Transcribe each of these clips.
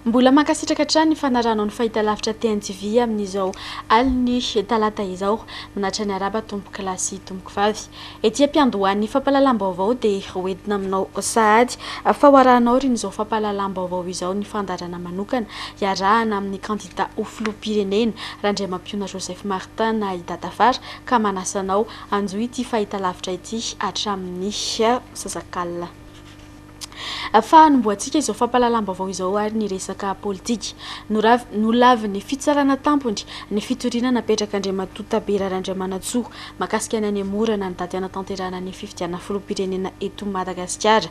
Mbola mankasitraka hatrany fanarahana ny fahitalavitra TNTV amin'izao aliny talata izao manatra ny araba tomboky lahy sy tomboky vavy. Etỳ ampiandohan'ny fampahalalam-baovao dia hoentina aminao sahady fa hoarahanao rin izao fampahalalam-baovao izao ny fandarana manokana iarahana amin'ny kandida ho filoham-pirenena Randriamampiona Joseph Martin na Idatafara ka manasanao anjoy ity fahitalavitra ity hatramin'ny sasakalina. Fa nomboantsika izao fampahalalam-baovao izao ary ny resaka politika nolavy ny fitsarana tampony ny fitoriana napetraka Andriamatoa Tabera Randriamanantsoa makasika ny Morana ny daty anatanterahana ny fifidianana filoham-pirenena eto Madagasikara.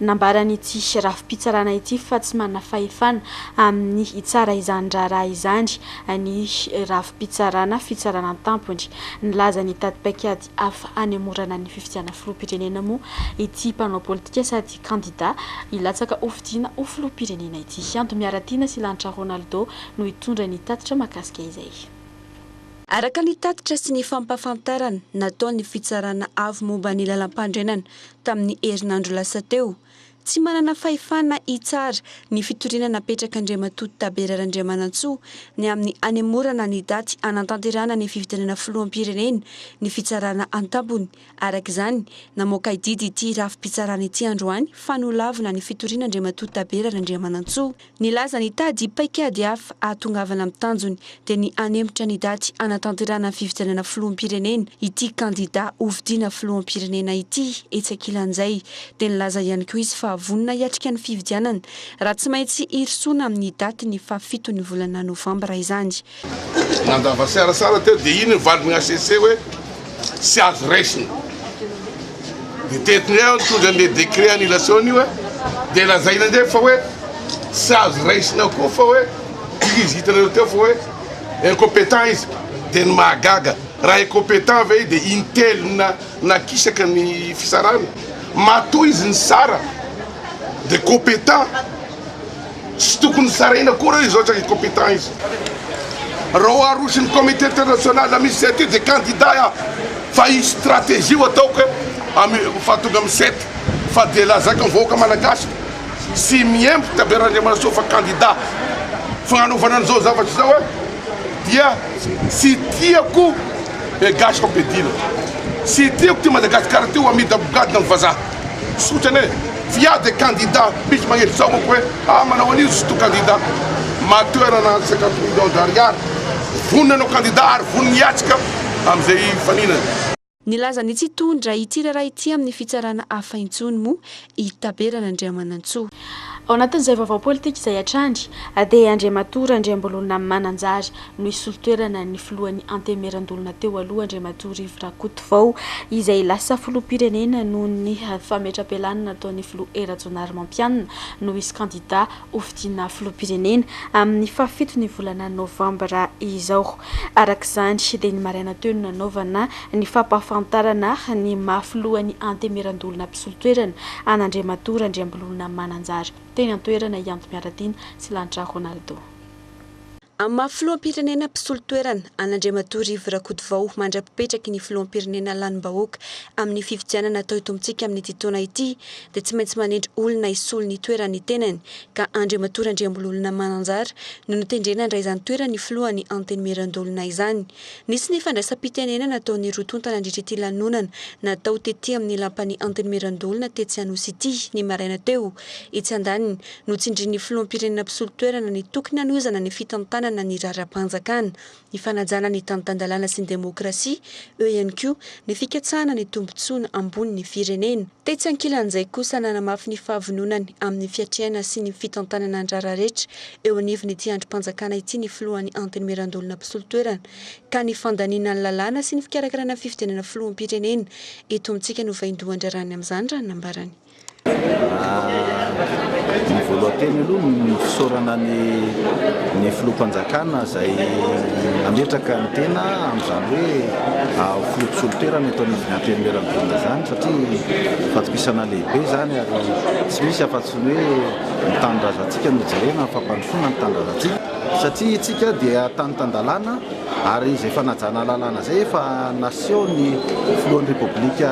Nambaran'ity rafi-pitsarana ity fa tsy manana fahefana amin'ny itsara izany raharaha izany ny rafi-pitsarana fitsarana tampony nilaza ny tady paikady hafa any Morana ny fifidianana filoham-pirenena moa ity mpanao politika sady kandida ilatsaka ofidiana ho filoham-pirenena ity. Anto Miaratiana sy Lanitra Ronaldo no hitondra ny tatitra makasika izay. Araka ny tatitra sy ny fampafantarana nataon'ny fitsarana avy momba ny lalam-pandrenana tamin'ny herinandro lasa teo. Tsy manana fahefana itsara ny fitoriana napetraka Andriamatoa Tabera Randriamanantsoa ny amin'ny any Morana ny daty anatanterahana ny fifidianana filoham-pirenena ny fitsarana an-tampony. Arak'izany namoaka ididy ity rafi-pitsarana ity androany fa nolavina ny fitoriana Andriamatoa Tabera Randriamanantsoa. Nilaza ny tady paikady hafa ahatongavana amin'ny tanjony dia ny anemitra ny daty anatanterahana ny fifidianana filoham-pirenena ity kandida hovidiana filoham-pirenena ity etsakilan'izay dia nilaza ihany koa izy fa vonina hiatrika ny fividianana raha tsy maintsy irisoana amin'ny daty ny fafito ny volana Novambra izany. Nandava sarasara teo dia iny valiny ACC hoe tsy azo raisina. Dia tetiny eo nitondra ny décret annulation io dia lazaina ndray fa hoe tsy azo raisina koa fa hoe izy hitanareo teo fa hoe incompétent izy dia ny mahagaga raha incompétent ve dia intelo nakisaka ny fisarana matoa izy ny sara de compétent sy tokony saraina koa raha izy ohatra incompétent izy. Raha arosiny comité international misy zay ty dia candidat fa i stratégie ho ataoko fa tonga amin'ny 7 fa dia lazaka mivoaka malagasy sy miempo Tabera Randriamanantsoa fa candidat fagnanovana an'izao zavatra zao dia sy tiako gasy compétile sy tiako ty Madagasikara ty ho amida bogadina ny vazaha sotrany via de candidat misy magnety zao moko hoe manao an'izy sy to candidat matoerana 50 millions d'ariary voninanao candidat ary voniny hiatrika amin'izay faninana. Nilaza ny tsy tondra ity raha ity amin'ny fitsarana hafa intsony moa i Tabera Randriamanantsoa. Ao anatin'izay vaovao politika izay hatrany dia Andriamatoa Randriambolona Mananjary no isolo-toerana ny filohan'ny antemerandolona teo aloha Andriamatoa Rivo Rakotovao izay lasa filoham-pirenena noho ny fametra-pialanana nataon'ny filoha Erajonary Mampianina no isy kandida hovidiana filoham-pirenena amin'ny fafito ny volana Novambra izao. Arak'izany dia ny maraina teo no nanaovana ny fampahafantarana ny mahafilohan'ny antemerandolona mpisolo-toerana an'Andriamatoa Randriambolona Mananjary. Teny antoerana Anto Miaratiana sy Lanitra Ronaldo. Amin'ny mahafiloham-pirenena mpisolo-toerana an'Andriamatoa Rivo Rakotovao mandra-pipetraky ny filoham-pirenena lanim-bahoaka amin'ny fifidianana natao itomitsika amin'ity taona ity dia tsy maintsy manendry olona isolo ny toerany tenany ka Andriamatoa Randriambolona Mananjary no notendrena indray izany toerany filohan'ny antemerandolona izany. Nisy ny fandraisam-pitenena nataon'ny rotontana nandritra ity lanonana natao tetỳ amin'ny lampan'ny antemerandolona tetsy Anosy ity ny maraina teo. Etsy andaniny no tsindrin'ny filoham-pirenena mpisolo-toerana ny tokony hanozana ny fitantana ny rara-panjakana ny fanajana ny tanitandalana sy ny demokrasia eo ihany koa ny fikatsahana ny tombontsoana ambony ny firenena. Tetsy ankilan'izay kosa nanamafy ny fahavononany amin'ny fiatriana sy ny fitantanana andrara rehetra eo anivony ity androm-panjakana ity ny filohan'ny antemerandolona mpisolo-toerana ka ny fandaniana ny lalàna sy ny fikarakarana fifidianana filoham-pirenena eto amintsika no vaindohan-drarany amin'izany raha nambarany. Ny voalohanteny aloha ny fisaorana ny filoham-panjakana izay ametraka ny tena amin'izany hoe filoham-pisolo-toerana eto anivon'ny antemerandolona izany satria fatokisana lehibe zany ary tsy misy afa-tsy ny hoe mitandrazantsika no jerena fampandrosoana ny tandrazantsika satria itsika dia tanitandalana ary izay fanajana lalàna zay efa naseo ny filohan'ny repoblika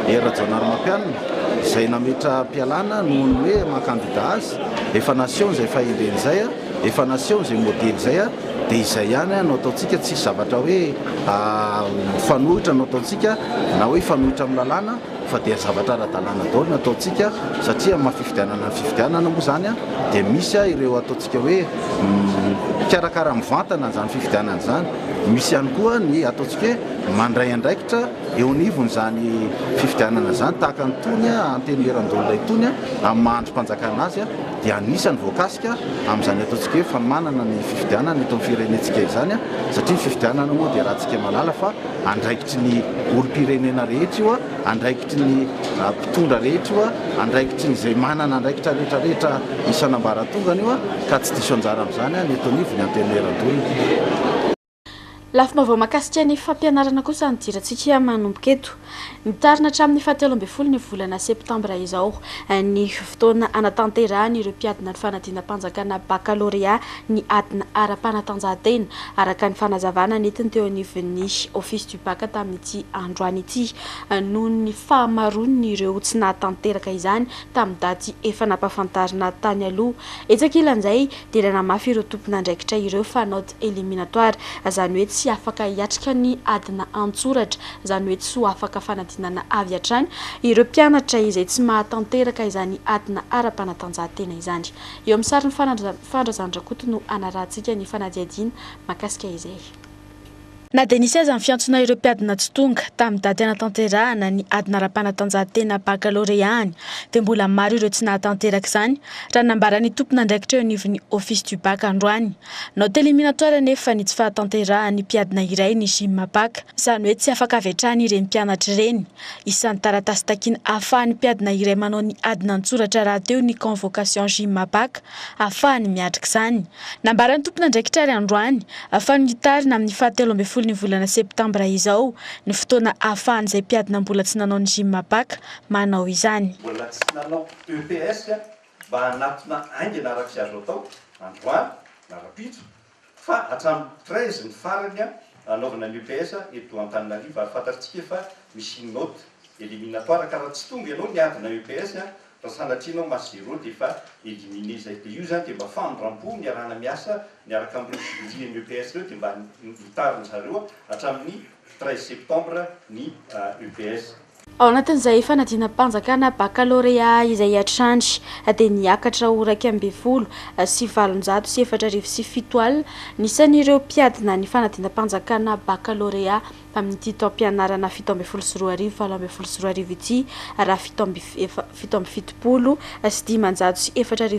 Erajonary Mampianina izay nametra mpialana noho ny hoe mankandida azy efa nation zay fahendren'izay efa nation zay modely zay dia izay ihany no ataontsika tsisy zavatra hoe fanohitra no ataontsika na hoe fanohitra amin'ny lalàna fa dia zavatra ara-dalàna daholo no ataontsika satria mafifidianana ny fifidianana moa zany dia misy ireo ataontsika hoe karakara mivantana zany fifidianana zany misy ihany koa ny ataontsika hoe mandray andraikitra eo anivony zany fifidianana zany tahaka ny tony anteneran-dolona itony amin'ny mahandro-mpanjakana azy dia anisany voakasika amin'izany ataontsika hoe fa manana ny fifidianana eto amin'ny firenentsika izany satria ny fifidianana moa dia rahantsika malala fa andraikitry ny olom-pirenena rehetra io andraikitry ny mpitondra rehetra io andraikitry nyzay manana andraikitra rehetrarehetra isanambaratongana io ka tsy diso anjara amin'izany ny eto anivony anteneran-dolona. Lafim-baovao mahakasika ny fampianarana kosa nidirantsika manomboka eto. Nitarina hatramin'ny 17 ny volana septambra izao ny fotoana anatanterahana ireo mpiadina ny fanadinam-panjakana baccalauréat ny adina ara-panatanjahantena araka ny fanazavana nentiny teo anivon'ny office du bac tamin'ity androany ity noho ny fahamaroany ireo tsy nahatanteraka izany tamin'ny daty efa nampafantarina tany aloha. Etsakilan'izay dia namafy ireo tompon'andraikitra ireo fanaody éliminatoire izany hoe tsy afaka hiatrika ny adina antsoratra izany hoe tsy ho afaka fanadinana avy hatrany ireo mpianatra izay tsy mahatanteraka izany adina ara-panatanjahantena izany. Eo amin'ny sary ny fandrazan-drakoto no anarantsika ny fanadihadiana mahakasika izay. Na dia nisy aza ny fiantsona ireo mpiadina tsy tonga tamin'ny daty anatanterahana ny adina ara-panatanjahantena baccalauréat dia mbola maro ireo tsy nahatanteraka izany raha nambarany tompon'andraikitra eo anivon'ny office du bac androany. Note éliminatoire nefa ny tsy fahatanterahany mpiadina iray ny gym bac izany hoe tsy afaka avy hatrany ireny mpianatra ireny. Isan'ny taratasy takiana ahafahan'ny mpiadina iray manao ny adina antsoratra raha teo ny convocation gym bac ahafahany miatrika izany. Nambarany tompon'andraikitra ary androany fanonitarina amin'ny 17 ny volana septambra izao ny fotoana ahafahan'izay mpiadina mbola tsy nanao ny gym bac manao izany. Mbola tsy nanao EPS mba hanatona aingana araka sy azo atao androany na rapitso fa hatramin'ny 13 ny farany anaovana ny EPS eto Antananarivo ary fantatsika fa misy note éliminatoire ka raha tsy tonga ianao ny adina EPS fa sanatrianao masy zéro dia efa éliminé zay dia io zany dia mba fandrampo ny arahana miasa miaraka amin'ireo jury ny EPS ireo dia mba hitariny zareo hatramin'ny 13 septembre ny EPS. Ao anatin'izay fanadinam-panjakana baccalauréat izay hatrandry dia niakatra ho 12 sy 707 alina nisan'ireo mpiadina ny fanadinam-panjakana baccalauréat amin'ity taom-pianarana 17 ity raha 770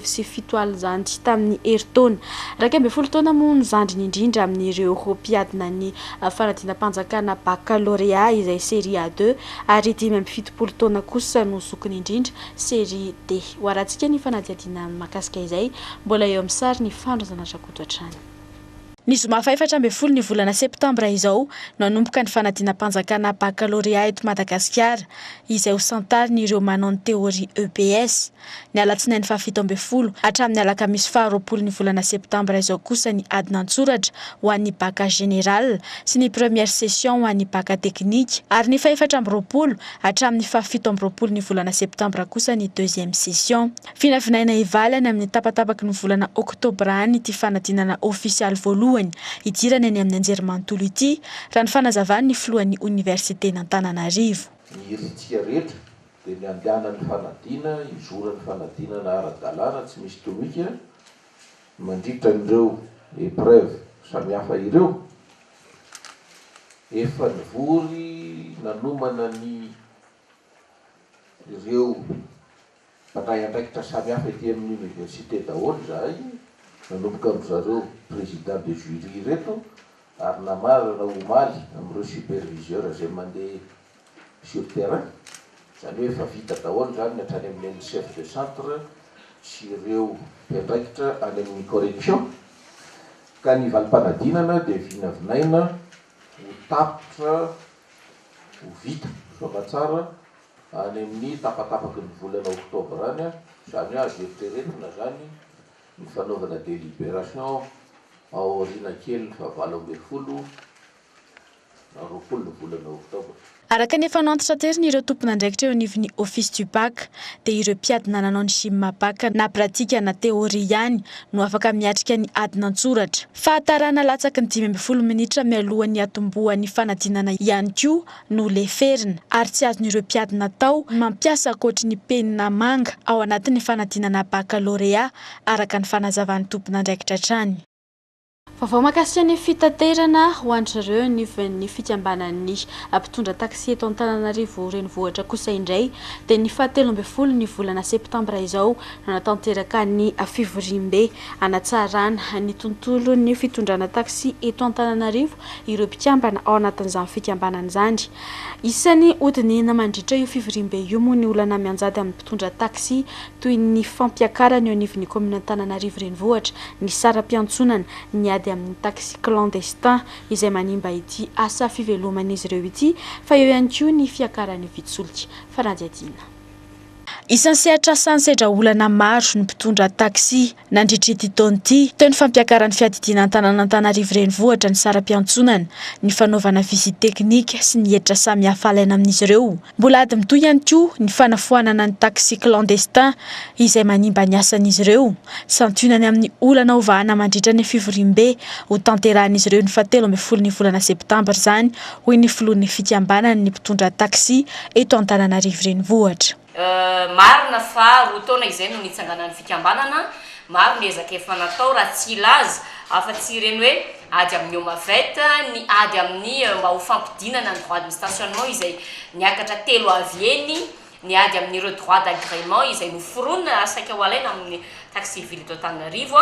sy 507 alina zany tamin'ny herintaona. 12 taona moa ny zandriny indrindra amin'ireo mpiadina ny fanadinam-panjakana baccalauréat izay série A2 ary 570 taona kosa no zokony indrindra série D. Ho arantsika ny fanadihadiana mahakasika izay mbola eo amin'ny sary ny fandrazana rakoto hatrany. Ny zoma 14 ny volana septambra izao no anomboka ny fanadinam-panjakana baccalauréat eto Madagasikara izay ho santariny ireo manao ny théorie EPS. Ny alatsinainy 17 hatramin'ny alakamisy 20 ny volana septambra izao kosa ny adina antsoratra ho an'ny bac général sy ny première session ho an'ny bac technique ary ny 14 hatramin'ny 17 ny volana septambra kosa ny deuxième session. Vinavinaina ivalany amin'ny tapatapaky ny volana oktobra any ity fanadinana ofisialy voalohany idirana any amin'ny anjerimanontolo ity raha ny fanazavany ny filohan'ny université n'Antananarivo. Ny irintsika rehetra dia ny andehanan'ny fanadina, izoran'ny fanadinana ara-dalàna tsy misy tomika, mandritra n'ireo épreuve samihafa ireo, efa nivory nanomana ny ireo mpandray andraikitra samihafa ety amin'ny université daholo zahay, nanomboka amin'izareo président de jury reto ary namarana omaly amin'ireo superviseur izay mandeha sur terrain zany hoe efa vita daholo zany hatrany amin'ny chef de centre sy ireo mpiandraikitra any amin'ny correction ka ny valim-panadinana dia vinavinaina ho tapitra ho vita soamatsara any amin'ny tapatapaky ny volana oktobra any zany hoe azo eritreretina zany ny fanaovana délibération ao aoriana kely ny 20 roapolo ny volana oktobra. Araka ny efa nantitra tery ireo tompon'andraikitra eo anivon'ny office du bac dia ireo mpiadina nanao ny gym bac na pratika na teoria ihany no afaka miatrika ny adina an-tsoratra. Fahatarana latsaky ny 12 minitra mialohan'ny atombohan'ny fanadinana ihany koa no leferina ary tsy azon'ireo mpiadina atao mampiasa ankoatry ny penina manga ao anatin'ny fanadinana baccalauréat araka ny fanazavan'ny tompon'andraikitra hatrany. Vaovao mahakasika ny fitaterana ho an'ireo ny fikambanan'ny mpitondra taxi eto Antananarivo renivohitra kosa indray dia ny 17 ny volana septambra izao no natanteraka ny fivorimbe hanatsarana ny tontolo ny fitondrana taxi eto Antananarivo ireo mpikambana ao anatin'izany fikambanana izany. Isan'ny hodinina mandritra io fivorimbe io moa ny olana mianjady amin'ny mpitondra taxi toy ny fampiakarana eo anivon'ny commune Antananarivo renivohitra, ny saram-piantsonana, ny ady amin'ny taxi clandestin izay manimba ity asa fiveloman'izy ireo ity fa eo ihany koa ny fiakaran'ny vitsolika farandiadina. Isan'ny sehatra asany sedra olana maro ny mpitondra taxi nandritra ity taona ity teo ny fampiakaran'ny fiadidiana Antananarivo renivohitra ny saram-piantsonana, ny fanaovana visite teknika sy ny hetra samy hafa alaina amin'izy ireo. Mbola ady mitoy ihany koa ny fanafoanana ny taxi clandestin izay manimba ny asan'izy ireo. Santionany amin'ny olana ovahana mandritra ny fivorimbe ho tanterahan'izy ireo ny 17 ny volana septambra izany hoy ny filohan'ny fikambanana ny mpitondra taxi eto Antananarivo renivohitra. Marina fa roa taona izay no nitsanganan'ny fikambanana, maro ny ezaka efa natao raha tsy ilaza afa-tsy ireny hoe ady amin'ny omaveta ny ady amin'ny mba ho fampidinana ny droit de stationnement izay niakatra 3 avy eny, ny ady amin'ireo droit d'agrément izay noforonina saika ho alaina amin'ny taxi ville eto Antananarivo.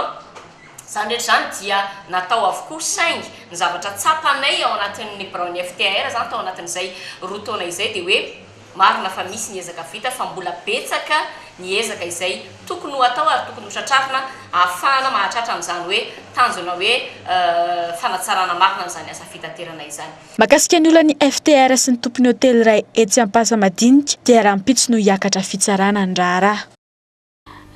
Zany rehetra zany dia natao avokoa saingy ny zavatra tsapanay ao anatin'ny braony FTR zany tao anatin'izay roa taona izay dia hoe marina fa misy ny ezaka vita fa mbola betsaka ny ezaka izay tokony ho atao ary tokony ho tratrarina ahafahana mahatratra amin'izany hoe tanjona hoe fanatsarana marina amin'izany asa fitaterana izany. Mahakasika ny olany FTR sy ny tompony hotely iray etsy Ampasambadinika dia raha mpitso no hiakatra fitsarana ny raharaha.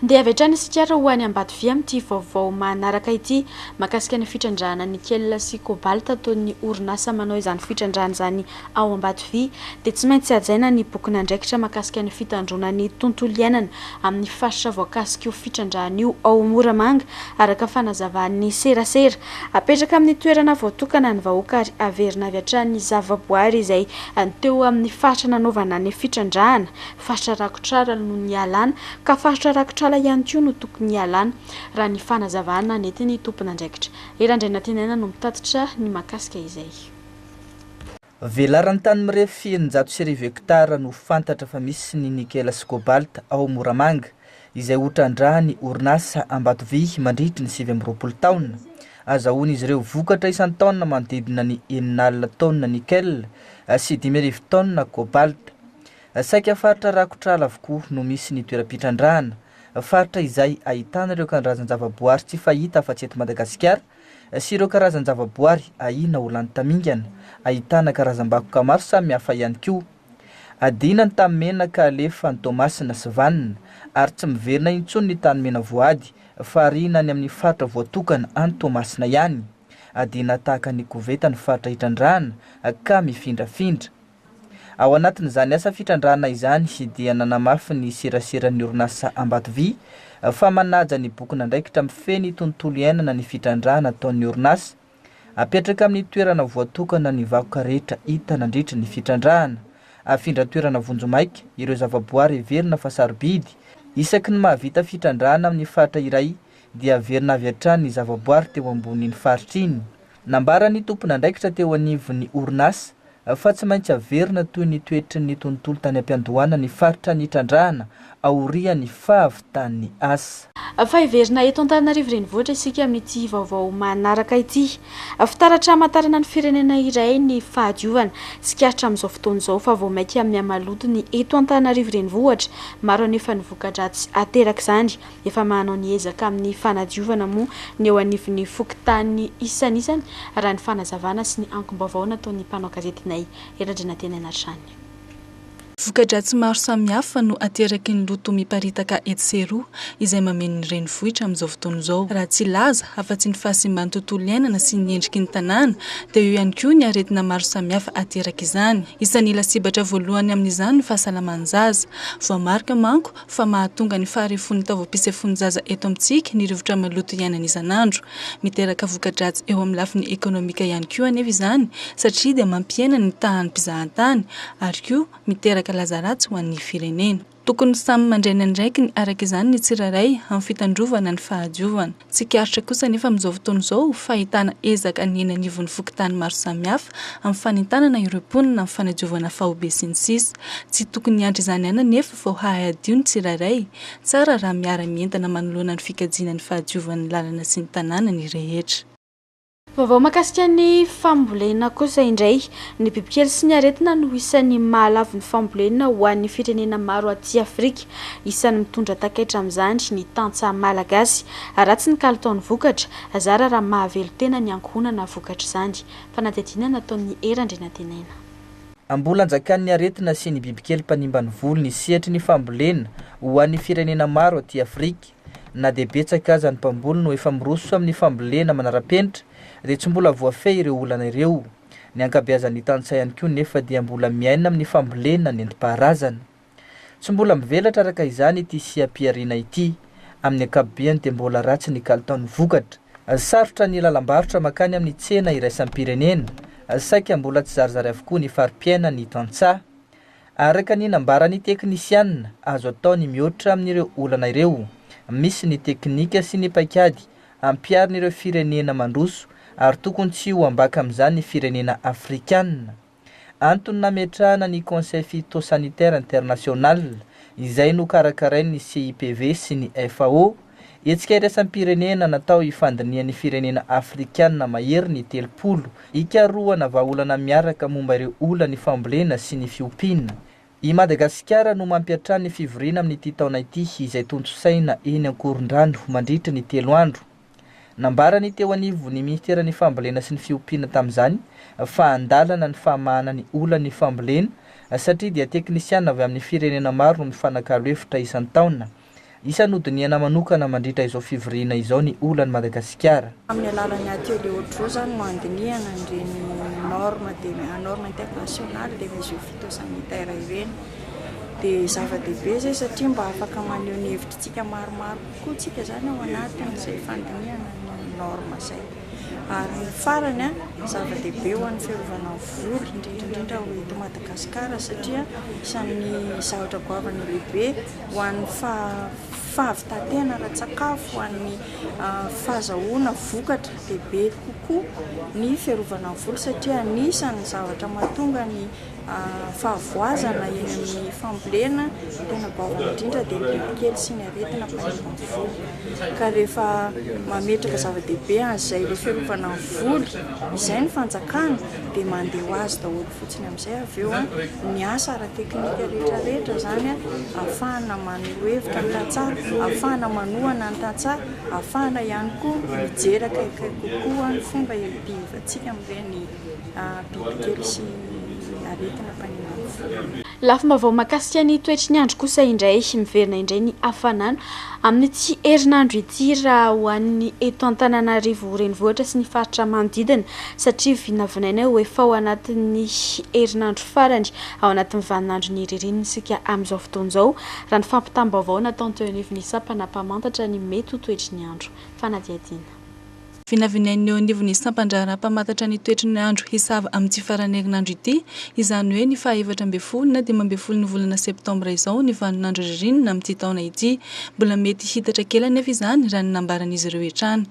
Ndeha avy hatrany isika ho any Ambatovy amin'ity vaovao manaraka ity mahakasika ny fitrandrahana nickel sy cobalt ataon'ny orinasa manao izany fitrandrahana izany ao Ambatovy dia tsy maintsy hajaina ny boky andraikitra mahakasika ny fitandronan'ny tontolo iainana amin'ny faritra voankazo io fitrandrahana io ao Moramanga araka fanazavan'ny serasera apetraka amin'ny toerana voatokana ny vahoaka ary averina avy hatrany zavaboary izay teo amin'ny faritra nanaovana ny fitrandrahana, faritra rakotrara no nialana ka faritra rakotrara ihany koa no tokony hialana raha ny fanazavana netiny tompon'andraikitra. Erandraina tenena no mitatitra ny mahakasika izay. Velaran'ny tany mirefy 900 hektara no fantatra fa misy ny nickel sy cobalt ao Moramanga izay hotrandrahany orinasa Ambatovy mandritra ny 7 taona. Azahoan'izy ireo vokatra isan'ny taona manodidina ny 9 taona nickel sy 5 taona cobalt. Saika faritra rakotrala avokoa no misy ny toeram-pitrandrahana, faritra izay ahitana ireo karazan-javaboary tsy fahita afa-tsy eto Madagasikara sy ireo karazan-javaboary ahina ho lany tamingana, ahitana karazam-bakoka maro samy hafa ihany koa. Adinany tamin'ny menaka alefa ny Tomasina sy Vanina ary tsy miverina intsony ny tany mena voady fa arinany amin'ny faritra voatokana any Tomasina ihany. Adina tahaka ny koveta ny faritra hitrandrahana ka mifindrafindra. Ao anatin'izany asa fitrandrahana izany dia nanamafy ny seraseran'ny orinasa Ambatovy fa manaja ny boky andraikitra mifeny tontolo iainana ny fitrandrahana ataon'ny orinasa. Apetraka amin'ny toerana voatokana ny vakoka rehetra hita nandritra ny fitrandrahana. Afindra toerana vonjomaika ireo zavaboary everina fa sarobidy. Isaky ny mahavita fitrandrahana amin'ny faritra iray dia averina avy hatrany ny zavaboary teo ambonin'ny faritra iny. Nambarany tompon'andraikitra teo anivon'ny orinasa fa tsy maintsy averina toy ny toetry ny tontolo tany am-piandohana ny faritra ny hitrandrahana aorian'ny fahavitan'ny asa. Fa iverina eto Antananarivo renivohitra isika amin'ity vaovao manaraka ity. Fitaratra hamantarana ny firenena iray ny fahadiovana sikatra amin'izao fotoana izao fa vao maika amin'ny amaloto ny eto Antananarivo renivohitra. Maro anefa ny voka-dratsy ateraka izany efa manao ny ezaka amin'ny fanadiovana moa ny eo anivon'ny fokontany isan'isany raha ny fanazavana sy ny ankom-baovao nataon'ny mpanao gazetinay Erandrana tenena trany. Voka-dratsy maro samihafa no ateraky ny loto miparitaka etseroa izay mameno ny renivohitra amin'izao fotoana izao. Raha tsy laza afa-tsy ny fahasimban'ny tontolo iainana sy ny endriky ny tanàna dia eo ihany koa ny aretina maro samihafa ateraky izany. Isan'ny lasibatra voalohany amin'izany ny fahasalaman'ny zaza. Voamarika manko fa mahatonga ny faharefon'ny taovam-pisefon'ny zaza eto amintsika ny rivotra maloto iainana isan'andro. Miteraka voka-dratsy eo amin'ny lafiny ekonomika ihany koa anefa izany satria dia mampiena ny tahan'ny mpizahatany ary koa miteraka lazaratsy ho an'ny firenena. Tokony samy mandray ny andraikiny araka izany ny tsirairay amin'ny fitandrovana ny fahadiovana. Tsikaritra kosa nefa amin'izao fotoana izao fahitana ezaka ny eny anivon'ny fokontany maro samihafa amin'ny fanentanana ireo mponina amin'ny fanadiovana fahobe sy ny sisa. Tsy tokony hiandry izany ihany nefa fa ho hahay adio ny tsirairay. Tsara raha miara-mientana manoloana ny fikajiana ny fahadiovan'ny lalana sy ny tanàna ny rehetra. Vaovao mahakasika ny fambolena kosa indray, ny bibikely sy ny aretina no isan'ny mahalavo ny fambolena ho an'ny firenena maro aty Afrika. Isan'ny mitondra takaitra amin'izany ny tantsaha malagasy. Ratsy ny kalitaon'ny vokatra, azara raha mahavelo tena ny ankohonana vokatra izany. Fanadihadiana nataon'ny Erandrenatenena. Ambola anjakan'ny aretina sy ny bibikely mpanimba ny volo ny sehatry ny fambolena ho an'ny firenena maro aty Afrika. Na dia betsaka aza ny mpamboly no efa miroso amin'ny fambolena manara-penitra dia tsy mbola voafehy ireo olana ireo. Ny ankabeazan'ny tantsaha ihany koa nefa dia mbola miaina amin'ny fambolena nentim-paharazana. Tsy mbola mivelatra araka izany ity siam-piariana ity. Amin'ny ankapobeny dia mbola ratsy ny kalitaon'ny vokatra. Sarotra ny lalam-barotra makany amin'ny tsena iraisampirenena. Saika mbola tsy zarizary avokoa ny fari-piaina ny tantsaha. Araka ny nambaran'ny teknisianina, azo atao ny mihoatra amin'ireo olana ireo. Misy ny teknika sy ny paikady ampiarin'ireo firenena mandroso ary tokony tsy ho ambaka amin'izany ny firenena afrikanina. Antony nametrahana ny Conseil Phytosanitaire International izay no karakarain'ny CIPV sy ny FAO. Hetsika iraisam-pirenena natao hifandinian'ny firenena afrikanina mahery ny 30 hikarohana vahaolana miaraka momba ireo olana ny fambolena sy ny fiompiana. I Madagasikara no mampiatrany fivoriana amin'ity taona ity izay tontosaina eny Ankorondrano mandritra ny 3 andro. Nambarany teo anivo ny ministeran'ny fambolena sy ny fiompiana tamin'izany fa andalana ny fahamahana ny olana ny fambolena satria dia teknisiana avy amin'ny firenena maro no mifanakalo hevitra isan-taona. Isan'odiniana manokana mandritra izao fivoriana izao ny olana Madagasikara. Amin'ny alalan'ny atelier ohatro zany no andinihana ireny norme internationale des mesures phytosanitaires ireny. Dia zava-dehibe zay satria mba afaka maneho ny hevitrintsika maromaro kokoa tsika zany ao anatin'izay fandinihana ny norme zay. Ary ny farany zava-dehibe ho an'ny fiarovana volo indrindra ho eto Madagasikara satria isan'ny zavatra goavana lehibe ho an'ny fahavitatena ara-tsakafo, ho an'ny fahazahoana vokatra lehibe kokoa ny fiarovana volo satria anisan'ny zavatra mahatonga ny fahavoazana eny amin'ny fambolena tena goavana indrindra dia ny bibikely sy ny aretina mpanimba ny volo. Ka rehefa mametraka zava-dehibe an'izay ilay fiarovana ny volo izay ny fanjakana dia mandeha ho azy daholo fotsiny amin'izay avy eo ny asa ara-teknika rehetrarehetra zany ahafahana maneho hevitra ny tantsaha, ahafahana manohana ny tantsaha, ahafahana ihany koa mijery akaiky kokoa ny fomba hidiovantsika amin'ireny bibikely sy aretina mpanimba ny volo. Lafim-baovao mahakasika ny toetry ny andro kosa indray miverina indray ny hafanana amin'ity herinandro ity raha ho an'ny eto Antananarivo renivohitra sy ny faritra manodidina satria vinavinaina ho efa ao anatin'ny herinandro farany ao anatin'ny vaninandro ny ririnina isika amin'izao fotoana izao raha ny fampitam-baovao nataony teo anivon'ny sampanampamantatra ny mety ho toetry ny andro. Fanadihadiana. Vinavinain'ny eo anivon'ny sampandraram-pamantatra ny toetry ny andro hisava amin'ity farany herinandro ity, izany hoe ny faha 14 na 15 ny volana septambra izao ny vaninandro ririnina amin'ity taona ity. Mbola mety hitatra kely anefa izany raha ny nambaran'izy ireo hatrany.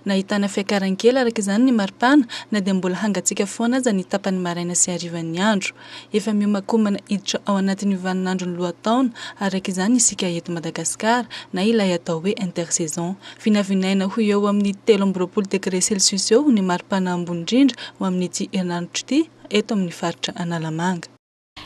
Nahitana fiakaran-kely araka izany ny maripana na dia mbola hangatsika foana aza ny tapany maraina sy harivan'ny andro. Efa miomakomana hiditra ao anatin'ny vaninandro ny lohataona araka izany isika eto Madagasikara na ilay atao hoe intersaison. Vinavinaina ho eo amin'ny 13 degré Celsius eo ny maripana ambony indrindra ho amin'ity herinandro ity eto amin'ny faritra Analamanga.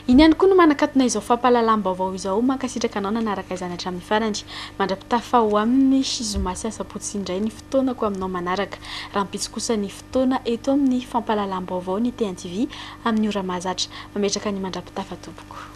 Iny ihany koa no manakatona izao fampahalalam-baovao izao mankasitraka anao nanaraka izany hatramin'ny farany. Mandra-pitafa ho amin'ny zoma sy asabotsy indray ny fotoanako aminao manaraka. Raha mpitsy kosa ny fotoana eto amin'ny fampahalalam-baovao ny TNTV amin'ny ora mahazatra. Mametraka ny mandra-pitafa tompoko.